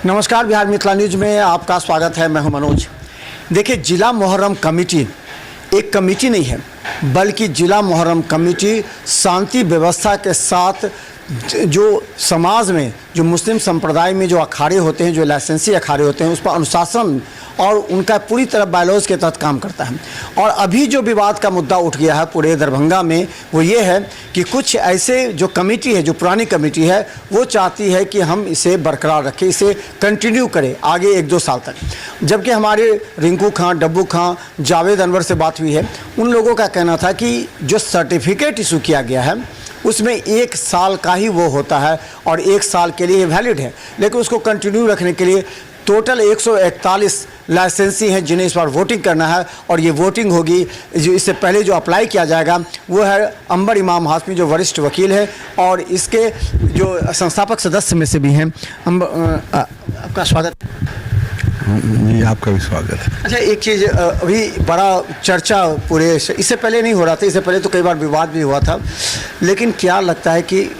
नमस्कार, बिहार मिथिला न्यूज में आपका स्वागत है। मैं हूं मनोज। देखिए, जिला मुहर्रम कमेटी एक कमेटी नहीं है, बल्कि जिला मुहर्रम कमेटी शांति व्यवस्था के साथ जो समाज में जो मुस्लिम संप्रदाय में जो अखाड़े होते हैं, जो लाइसेंसी अखाड़े होते हैं, उस पर अनुशासन और उनका पूरी तरह बायलॉज के तहत काम करता है। और अभी जो विवाद का मुद्दा उठ गया है पूरे दरभंगा में, वो ये है कि कुछ ऐसे जो कमेटी है, जो पुरानी कमेटी है, वो चाहती है कि हम इसे बरकरार रखें, इसे कंटिन्यू करें आगे 1-2 साल तक। जबकि हमारे रिंकू खां, डब्बू खां, जावेद अनवर से बात हुई है, उन लोगों का कहना था कि जो सर्टिफिकेट इशू किया गया है उसमें 1 साल का ही वो होता है और 1 साल के लिए वैलिड है, लेकिन उसको कंटिन्यू रखने के लिए टोटल 141 लाइसेंसी हैं जिन्हें इस बार वोटिंग करना है। और ये वोटिंग होगी, जो इससे पहले जो अप्लाई किया जाएगा वो है अंबर इमाम हाशमी, जो वरिष्ठ वकील है और इसके जो संस्थापक सदस्य में से भी हैं। आपका स्वागत। जी, आपका भी स्वागत है। अच्छा, एक चीज़ अभी बड़ा चर्चा पूरे, इससे पहले नहीं हो रहा था, इससे पहले तो कई बार विवाद भी हुआ था, लेकिन क्या लगता है कि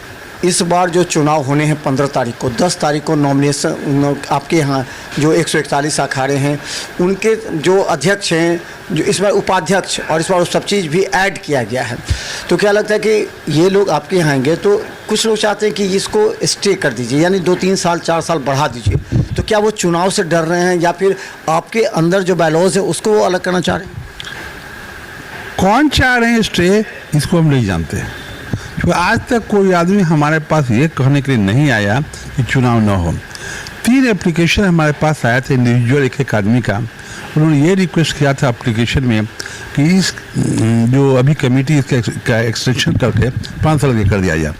इस बार जो चुनाव होने हैं 15 तारीख को, 10 तारीख को नॉमिनेशन आपके यहाँ जो 141 अखाड़े हैं उनके जो अध्यक्ष हैं, जो इस बार उपाध्यक्ष और इस बार सब चीज़ भी ऐड किया गया है, तो क्या लगता है कि ये लोग आपके यहाँ आएंगे? तो कुछ लोग चाहते हैं कि इसको स्टे कर दीजिए, यानी 2-3 साल 4 साल बढ़ा दीजिए। तो क्या वो चुनाव से डर रहे हैं या फिर आपके अंदर जो बायलॉज है उसको वो अलग करना चाह रहे हैं? कौन चाह रहे हैं स्टे, इसको हम नहीं जानते, क्योंकि आज तक कोई आदमी हमारे पास ये कहने के लिए नहीं आया कि चुनाव न हो। 3 एप्लीकेशन हमारे पास आया था इंडिविजुअल, एक आदमी का। उन्होंने ये रिक्वेस्ट किया था एप्लीकेशन में कि इस जो अभी कमेटी इसका एक्सटेंशन करके 5 साल के कर दिया जाए।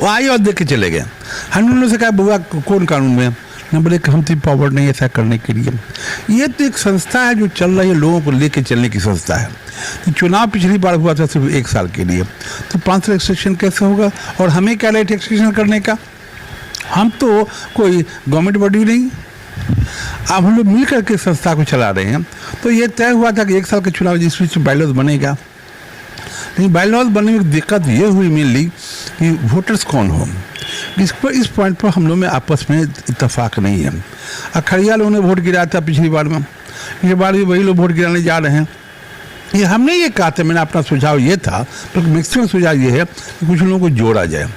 वो आए और देख के चले गए। हमने उन्होंने कहा, बुआ कौन कानून में? नंबर 1, हम पावर नहीं है ऐसा करने के लिए। ये तो एक संस्था है जो चल रही है, लोगों को लेके चलने की संस्था है। तो चुनाव पिछली बार हुआ था सिर्फ 1 साल के लिए, तो 5 साल एक्सटेंशन कैसे होगा? और हमें क्या राइट एक्सटेंशन करने का? हम तो कोई गवर्नमेंट बॉडी नहीं, अब हम लोग मिल करके संस्था को चला रहे हैं। तो ये तय हुआ था कि 1 साल का चुनाव जिस बीच बायलॉज बनेगा, लेकिन बायलॉज बनने में दिक्कत ये हुई मेनली कि वोटर्स कौन हो। इस पॉइंट पर हम लोग में आपस में इत्तेफाक नहीं है। अखड़िया लोगों ने वोट गिराया था पिछली बार में, ये बार भी वही लोग वोट गिराने जा रहे हैं। ये हमने ये कहा था, मैंने अपना सुझाव ये था, तो मैक्सिमम सुझाव ये है कि कुछ लोगों को जोड़ा जाए।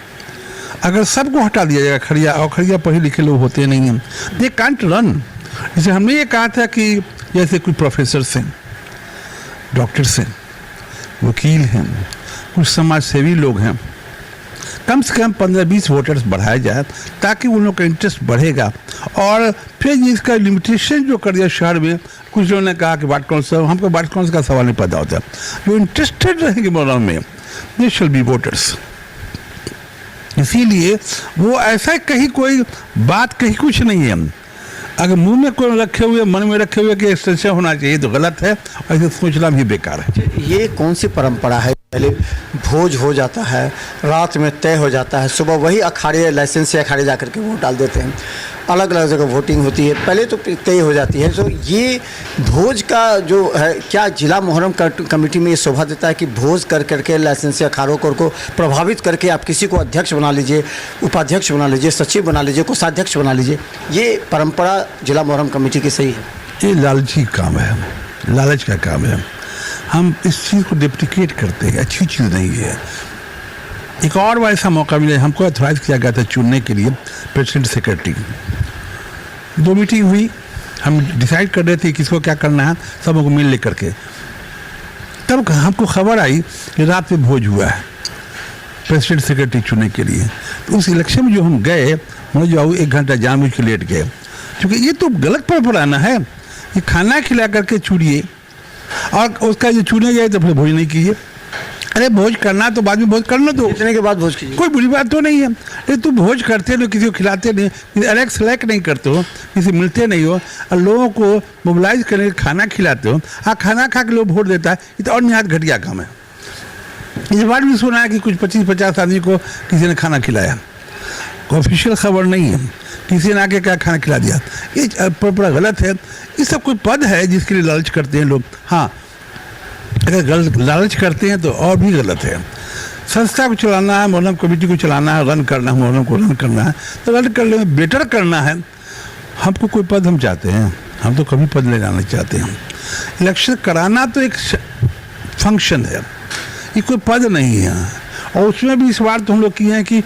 अगर सबको हटा दिया जाएगा खड़िया, और खड़िया पढ़े लिखे लोग होते नहीं हैं, दे कांट रन। जैसे हमने ये कहा था कि जैसे कुछ प्रोफेसर हैं, डॉक्टर्स हैं, वकील हैं, कुछ समाज सेवी लोग हैं, कम से कम 15-20 वोटर्स बढ़ाया जाए ताकि उन लोग का इंटरेस्ट बढ़ेगा। और फिर इसका लिमिटेशन जो कर दिया शहर में, कुछ लोगों ने कहा कि वार्ड काउंसिल, हमको वार्ड काउंसिल का सवाल नहीं पैदा होता। जो इंटरेस्टेड रहेंगे मुहर्रम में, दे शैल बी वोटर्स। इसीलिए वो ऐसा कहीं कोई बात कहीं कुछ नहीं है। अगर मुंह में कोई रखे हुए, मन में रखे हुए कि एक्सटेंशन होना चाहिए, तो गलत है, ऐसे सोचना भी बेकार है। ये कौन सी परंपरा है? पहले भोज हो जाता है, रात में तय हो जाता है, सुबह वही अखाड़े, लाइसेंसी अखाड़े जा करके वोट डाल देते हैं। अलग अलग जगह वोटिंग होती है, पहले तो तय हो जाती है। तो ये भोज का जो है, क्या जिला मुहर्रम कमेटी में ये शोभा देता है कि भोज कर करके लाइसेंसी अखाड़ों को प्रभावित करके आप किसी को अध्यक्ष बना लीजिए, उपाध्यक्ष बना लीजिए, सचिव बना लीजिए, कोषाध्यक्ष बना लीजिए? ये परंपरा जिला मुहर्रम कमेटी की सही है? ये लालची काम है, लालच का काम है। हम इस चीज़ को डिप्रिकेट करते हैं, अच्छी चीज़ नहीं है। एक और बार ऐसा मौका मिला, हमको ऑथराइज किया गया था चुनने के लिए प्रेसिडेंट सेक्रेटरी। 2 मीटिंग हुई, हम डिसाइड कर रहे थे किसको क्या करना है, सबों को मिल लेकर के। तब हमको खबर आई कि रात में भोज हुआ है प्रेसिडेंट सेक्रेटरी चुनने के लिए। तो उस इलेक्शन में जो हम गए, मतलब जो 1 घंटा जानबूझ के लेट गए, क्योंकि ये तो गलत परंपरा है। ये खाना खिला करके चुनिए और उसका जो चुने जाए तो फिर भोज नहीं कीजिए। अरे भोज करना तो बाद में भोज करना, तो इतने के बाद भोज कीजिए, कोई बुरी बात तो नहीं है। अरे तुम भोज करते नहीं, किसी को खिलाते नहीं, अलग सेलेक्ट नहीं करते हो, किसी मिलते नहीं हो और लोगों को मोबिलाइज करके खाना खिलाते हो। हाँ, खाना खा के लोग वोट देता है, ये तो और निहायत घटिया काम है। इस बार भी सुना है कि कुछ 25-50 आदमी को किसी ने खाना खिलाया, ऑफिशियल खबर नहीं है, किसी ने आके क्या खाना खिला दिया। ये परंपरा गलत है। ये सब कोई पद है जिसके लिए लालच करते हैं लोग। हाँ, अगर लालच करते हैं तो और भी गलत है। संस्था को चलाना है, मुहर्रम कमेटी को चलाना है, रन करना है, मुहर्रम को रन करना है, तो रन करने में बेटर करना है हमको कोई पद हम चाहते हैं, हम तो कभी पद ले जाना चाहते हैं। इलेक्शन कराना तो एक फंक्शन है, ये कोई पद नहीं है। और उसमें भी इस बार तो हम लोग किए हैं कि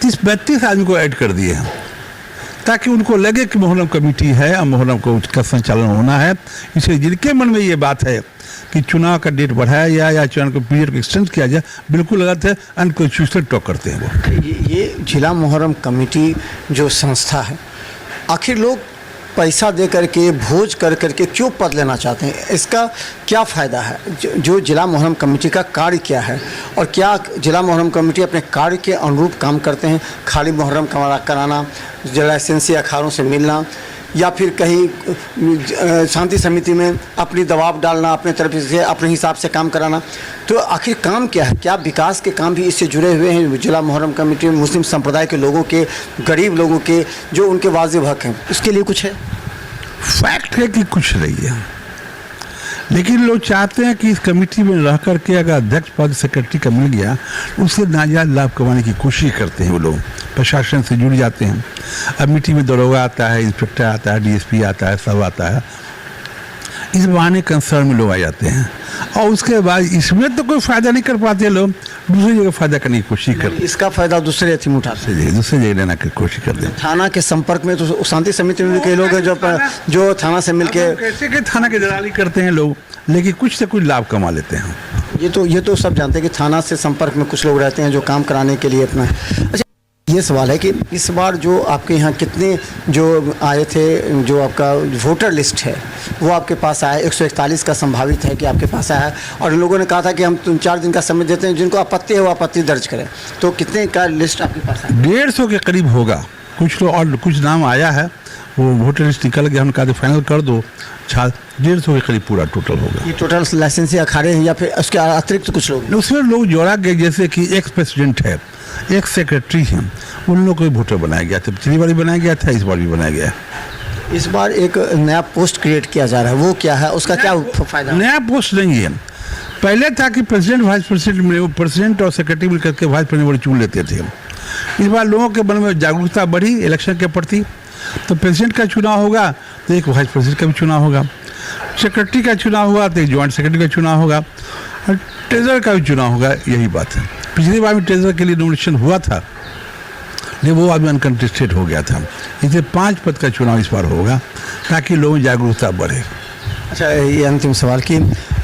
30-32 आदमी को ऐड कर दिए हैं, ताकि उनको लगे कि मोहर्रम कमेटी है और मोहर्रम को उसका संचालन होना है। इसलिए जिनके मन में ये बात है कि चुनाव का डेट बढ़ाया जाए या चुनाव के पीरियड को एक्सटेंड किया जाए, बिल्कुल गलत है, अनकॉन्स्टिट्यूशनल टॉक करते हैं वो। ये जिला मुहर्रम कमेटी जो संस्था है, आखिर लोग पैसा दे करके भोज कर करके क्यों पद लेना चाहते हैं? इसका क्या फ़ायदा है? जो जिला मुहर्रम कमेटी का कार्य क्या है, और क्या जिला मुहर्रम कमेटी अपने कार्य के अनुरूप काम करते हैं? खाली मुहर्रम कराना, लाइसेंसी अखाड़ों से मिलना, या फिर कहीं शांति समिति में अपनी दबाव डालना, अपने तरफ से अपने हिसाब से काम कराना? तो आखिर काम क्या है? क्या विकास के काम भी इससे जुड़े हुए हैं? जिला मुहर्रम कमेटी मुस्लिम संप्रदाय के लोगों के, गरीब लोगों के, जो उनके वाजिब हक हैं, उसके लिए कुछ है? फैक्ट है कि कुछ नहीं है, लेकिन लोग चाहते हैं कि इस कमेटी में रह करके अगर अध्यक्ष पद सेक्रेटरी का मिल गया, उससे नाजायज लाभ कमाने की कोशिश करते हैं वो लोग। प्रशासन से जुड़ जाते हैं। अब मीटिंग में दरोगा आता है, इंस्पेक्टर आता है, डीएसपी आता है, सब आता है। इस बहाने कंसर्न में लोग आ जाते हैं, और उसके बाद इसमें तो कोई फ़ायदा नहीं कर पाते लोग, दूसरी जगह फ़ायदा करने की कोशिश करते हैं। इसका फ़ायदा दूसरे अथी में उठाते हैं, दूसरी जगह लेना की कोशिश करते हैं। थाना के संपर्क में तो शांति समिति में भी कई लोग हैं जो थाना से मिल के कैसे के थाना की दलाली करते हैं लोग, लेकिन कुछ से कुछ लाभ कमा लेते हैं। ये तो सब जानते हैं कि थाना से संपर्क में कुछ लोग रहते हैं जो काम कराने के लिए अपना। अच्छा, ये सवाल है कि इस बार जो आपके यहाँ कितने जो आए थे, जो आपका वोटर लिस्ट है वो आपके पास आया, 141 का संभावित है कि आपके पास आया है, और इन लोगों ने कहा था कि हम 3-4 दिन का समय देते हैं, जिनको आपत्ति है वो आपत्ति दर्ज करें। तो कितने का लिस्ट आपके पास आया? 150 के करीब होगा। कुछ लोग और कुछ नाम आया है, वो वोटर लिस्ट निकल गया, हम कहा फाइनल कर दो, 150 के करीब पूरा टोटल होगा। ये टोटल लाइसेंसी अखाड़े हैं या फिर उसके अतिरिक्त कुछ लोग? उसमें लोग जोड़ा गए, जैसे कि एक प्रेसिडेंट है, एक सेक्रेटरी हैं, उन लोगों को भी वोटर बनाया गया था। पिछली बार भी बनाया गया था, इस बार भी बनाया गया है। इस बार एक नया पोस्ट क्रिएट किया जा रहा है, वो क्या है, उसका क्या फायदा? नया पोस्ट नहीं है। पहले था कि प्रेसिडेंट वाइस प्रेसिडेंट में, प्रेसिडेंट और सेक्रेटरी मिलकर के वाइस प्रेसिडेंट चुन लेते थे। इस बार लोगों के मन में जागरूकता बढ़ी इलेक्शन के प्रति, तो प्रेसिडेंट का चुनाव होगा तो एक वाइस प्रेसिडेंट का भी चुनाव होगा, सेक्रेटरी का चुनाव होगा तो एक जॉइंट सेक्रेटरी का चुनाव होगा, और ट्रेजरर का भी चुनाव होगा। यही बात है। पिछली बार भी ट्रेजरर के लिए नॉमिनेशन हुआ था, लेकिन वो आदमी अनकंटेस्टेड हो गया था। इसलिए 5 पद का चुनाव इस बार होगा, ताकि लोगों में जागरूकता बढ़े। अच्छा, ये अंतिम सवाल कि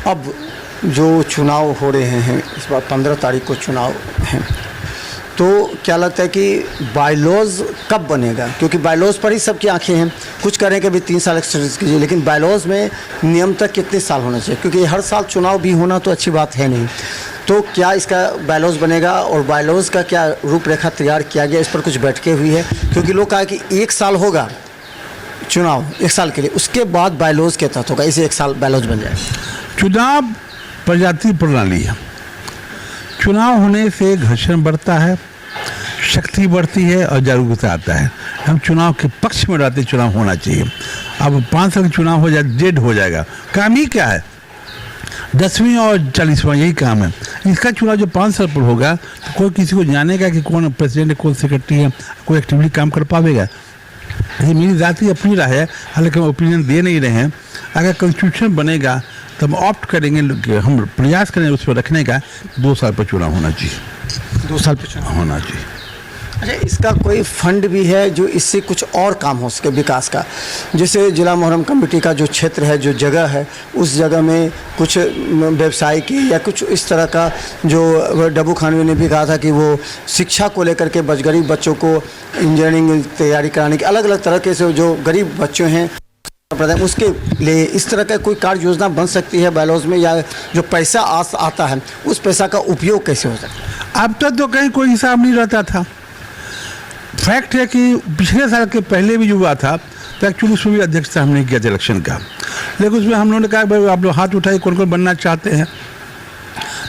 अब जो चुनाव हो रहे हैं इस बार 15 तारीख को चुनाव हैं, तो क्या लगता है कि बायलॉज कब बनेगा? क्योंकि बायलॉज पर ही सबकी आंखें हैं। कुछ कह रहे हैं कि अभी 3 साल एक्सटेंड कीजिए, लेकिन बायलॉज में नियम तक कितने साल होना चाहिए? क्योंकि हर साल चुनाव भी होना तो अच्छी बात है नहीं। तो क्या इसका बायलॉज बनेगा, और बायलॉज का क्या रूपरेखा तैयार किया गया? इस पर कुछ बैठकें हुई है? क्योंकि लोग कहा कि 1 साल होगा चुनाव, 1 साल के लिए, उसके बाद बायलॉज के तहत होगा, इसे 1 साल बायलॉज बन जाए। चुनाव प्रजाति प्रणाली है। चुनाव होने से घर्षण बढ़ता है, शक्ति बढ़ती है और जागरूकता आता है। हम चुनाव के पक्ष में रहते, चुनाव होना चाहिए। अब 5 साल चुनाव हो जाए, डेड हो जाएगा। काम ही क्या है? 10वीं और 40वां यही काम है। इसका चुनाव जो 5 साल पर होगा, तो कोई किसी को जानेगा कि कौन प्रेसिडेंट है, कौन सेक्रेटरी है, कोई एक्टिवली काम कर पाएगा। ये मेरी ज़ाती अपनी राय है, हालांकि हम ओपिनियन दे नहीं रहे हैं। अगर कॉन्स्टिट्यूशन बनेगा तो हम ऑप्ट करेंगे, हम प्रयास करेंगे उस पर रखने का, 2 साल पर चुनाव होना चाहिए। 2 साल पर चुनाव होना चाहिए। अच्छा, इसका कोई फंड भी है जो इससे कुछ और काम हो सके विकास का? जैसे जिला मुहर्रम कमेटी का जो क्षेत्र है, जो जगह है, उस जगह में कुछ व्यवसाय की या कुछ इस तरह का, जो डब्बू खानवी ने भी कहा था कि वो शिक्षा को लेकर के गरीब बच्चों को इंजीनियरिंग तैयारी कराने की, अलग अलग तरह के से जो गरीब बच्चे हैं उसके लिए इस तरह का कोई कार्य योजना बन सकती है बायलॉज में? या जो पैसा आता है उस पैसा का उपयोग कैसे हो सकता है? अब तक तो कहीं कोई हिसाब नहीं रहता था। फैक्ट है कि पिछले साल के पहले भी जो हुआ था, तो एक्चुअली उसमें भी अध्यक्षता हमने किया था इलेक्शन का, लेकिन उसमें हम लोगों ने कहा भाई आप लोग हाथ उठाए, कौन कौन बनना चाहते हैं।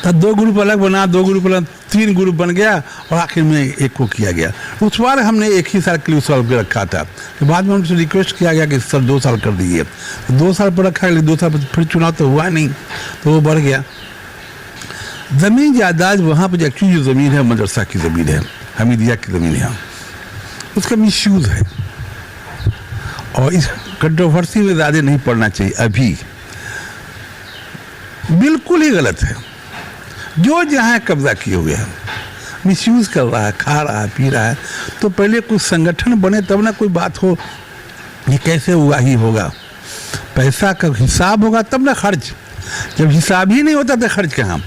तो 2 ग्रुप अलग बना, 2 ग्रुप अलग, 3 ग्रुप बन गया, और आखिर में एक को किया गया। उस बार हमने 1 ही साल के लिए उस साल पर रखा था, तो बाद में हमसे रिक्वेस्ट किया गया कि सर 2 साल कर दीजिए। तो 2 साल पर रखा, लेकिन 2 साल पर फिर चुनाव तो हुआ नहीं, तो वो बढ़ गया। ज़मीन जायदाद वहाँ पर एक्चुअली जो ज़मीन है मदरसा की ज़मीन है, हमीदिया की ज़मीन है, उसका मिसयूज़ है। और इस कंट्रोवर्सी में ज़्यादा नहीं पड़ना चाहिए अभी, बिल्कुल ही गलत है। जो जहाँ कब्जा किए हुए है, मिसयूज़ कर रहा है, खा रहा है, पी रहा है, तो पहले कुछ संगठन बने तब ना कोई बात हो, ये कैसे हुआ ही होगा। पैसा का हिसाब होगा तब ना खर्च, जब हिसाब ही नहीं होता तो खर्च कहाँ।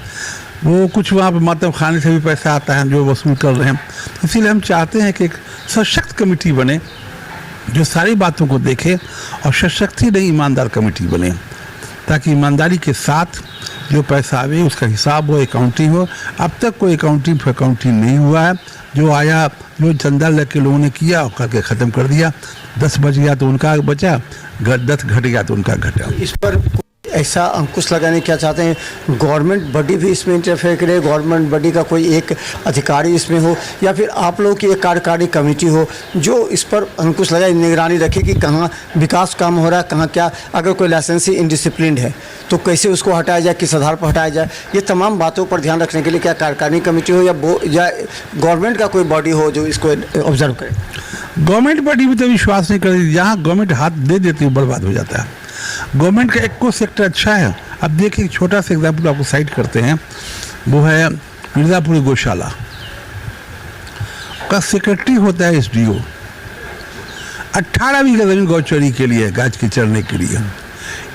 वो कुछ वहाँ पर मातम खाने से भी पैसा आता है जो वसूल कर रहे हैं। तो इसीलिए हम चाहते हैं कि एक सशक्त कमेटी बने जो सारी बातों को देखे, और सशक्त ही नहीं ईमानदार कमेटी बने, ताकि ईमानदारी के साथ जो पैसा आवे उसका हिसाब हो, अकाउंटिंग हो। अब तक कोई अकाउंटिंग नहीं हुआ है। जो आया, जो चंदा लेके लोगों ने किया और करके ख़त्म कर दिया। 10 बच गया तो उनका बचा, 10 घट गया तो उनका घटा। इस पर ऐसा अंकुश लगाने क्या चाहते हैं, गवर्नमेंट बॉडी भी इसमें इंटरफेयर करे, गवर्नमेंट बॉडी का कोई एक अधिकारी इसमें हो, या फिर आप लोग की एक कार्यकारी कमेटी हो जो इस पर अंकुश लगाए, निगरानी रखे कि कहाँ विकास काम हो रहा है, कहाँ क्या, अगर कोई लाइसेंसी इनडिसिप्लिन है तो कैसे उसको हटाया जाए, किस आधार पर हटाया जाए। ये तमाम बातों पर ध्यान रखने के लिए क्या कार्यकारिणी कमेटी हो या गवर्नमेंट का कोई बॉडी हो जो इसको ऑब्जर्व करे। गवर्नमेंट बॉडी भी तो विश्वास नहीं करती, जहाँ गवर्नमेंट हाथ दे देती है बर्बाद हो जाता है। गवर्नमेंट का इको सेक्टर अच्छा है। अब देखिए एक छोटा सा एग्जाम्पल आपको साइड करते हैं, वो है मिर्ज़ापुर गौशाला का सेक्रेटरी होता है SDO। 18 बीघा जमीन गौचरी के लिए, गाज के चरने के लिए,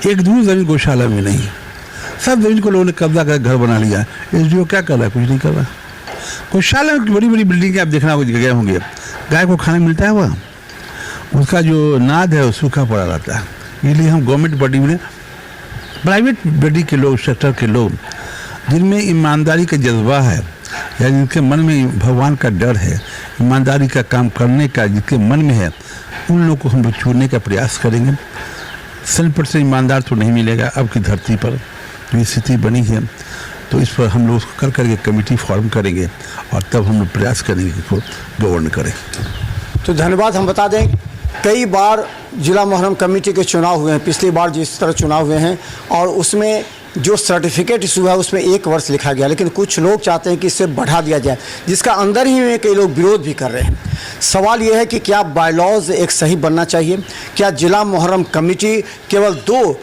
एक दूर जमीन गौशाला में नहीं। सब जमीन को लोगों ने कब्जा कर घर बना लिया। SDO क्या कर रहा है? कुछ नहीं कर रहा। गौशाला में बड़ी बड़ी बिल्डिंग आप देखना गए होंगे, गाय को खाना मिलता है वहाँ, उसका जो नाद है वो सूखा पड़ा रहता है। इसलिए हम गवर्नमेंट बॉडी में, प्राइवेट बॉडी के लोग, सेक्टर के लोग जिनमें ईमानदारी का जज्बा है या जिनके मन में भगवान का डर है, ईमानदारी का काम करने का जिनके मन में है, उन लोगों को हम लोग चुनने का प्रयास करेंगे। 100% ईमानदार तो नहीं मिलेगा अब की धरती पर, जो स्थिति बनी है। तो इस पर हम लोग कर करके कमेटी फॉर्म करेंगे और तब हम लोग प्रयास करेंगे कि इसको गवर्न करें। तो धन्यवाद। हम बता दें कई बार जिला मुहर्रम कमेटी के चुनाव हुए हैं, पिछली बार जिस तरह चुनाव हुए हैं और उसमें जो सर्टिफिकेट इशू है उसमें 1 वर्ष लिखा गया, लेकिन कुछ लोग चाहते हैं कि इससे बढ़ा दिया जाए, जिसका अंदर ही में कई लोग विरोध भी कर रहे हैं। सवाल यह है कि क्या बायलॉज एक सही बनना चाहिए, क्या जिला मुहर्रम कमेटी केवल 2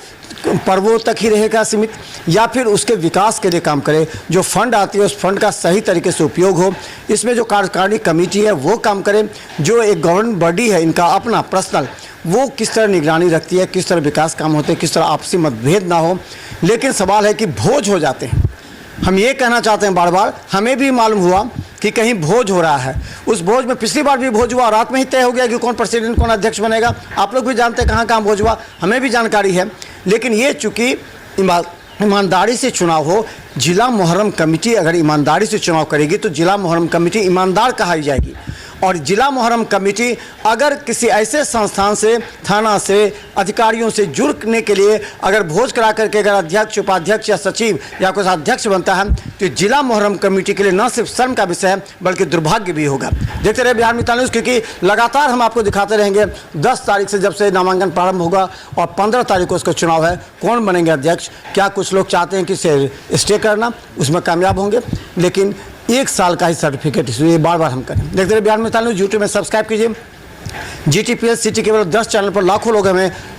पर्वों तक ही रहेगा सीमित, या फिर उसके विकास के लिए काम करे, जो फंड आती है उस फंड का सही तरीके से उपयोग हो, इसमें जो कार्यकारिणी कमेटी है वो काम करे, जो एक गवर्निंग बॉडी है इनका अपना पर्सनल, वो किस तरह निगरानी रखती है, किस तरह विकास काम होते हैं, किस तरह आपसी मतभेद ना हो। लेकिन सवाल है कि भोज हो जाते हैं। हम ये कहना चाहते हैं बार बार, हमें भी मालूम हुआ कि कहीं भोज हो रहा है, उस भोज में पिछली बार भी भोज हुआ, रात में ही तय हो गया कि कौन प्रेसिडेंट कौन अध्यक्ष बनेगा। आप लोग भी जानते हैं कहाँ कहाँ भोज हुआ, हमें भी जानकारी है। लेकिन ये चूँकि ईमानदारी से चुनाव हो, जिला मुहर्रम कमेटी अगर ईमानदारी से चुनाव करेगी तो जिला मुहर्रम कमेटी ईमानदार कहाई जाएगी। और जिला मुहर्रम कमेटी अगर किसी ऐसे संस्थान से, थाना से, अधिकारियों से जुड़ने के लिए अगर भोज करा करके अगर अध्यक्ष, उपाध्यक्ष या सचिव या कुछ अध्यक्ष बनता है तो जिला मुहर्रम कमेटी के लिए न सिर्फ शर्म का विषय है बल्कि दुर्भाग्य भी होगा। देखते रहे बिहार मित्र न्यूज़, क्योंकि लगातार हम आपको दिखाते रहेंगे। 10 तारीख से जब से नामांकन प्रारंभ होगा और 15 तारीख को उसका चुनाव है, कौन बनेंगे अध्यक्ष, क्या कुछ लोग चाहते हैं कि इसे स्टे करना, उसमें कामयाब होंगे, लेकिन 1 साल का ही सर्टिफिकेट इशू ये बार बार हम करें। देखते रहे बिहार मित्र न्यूज़, यूट्यूब में सब्सक्राइब कीजिए। GTPS सिटी केवल 10 चैनल पर लाखों लोग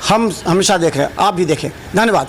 हम हमेशा देख रहे हैं, आप भी देखें। धन्यवाद।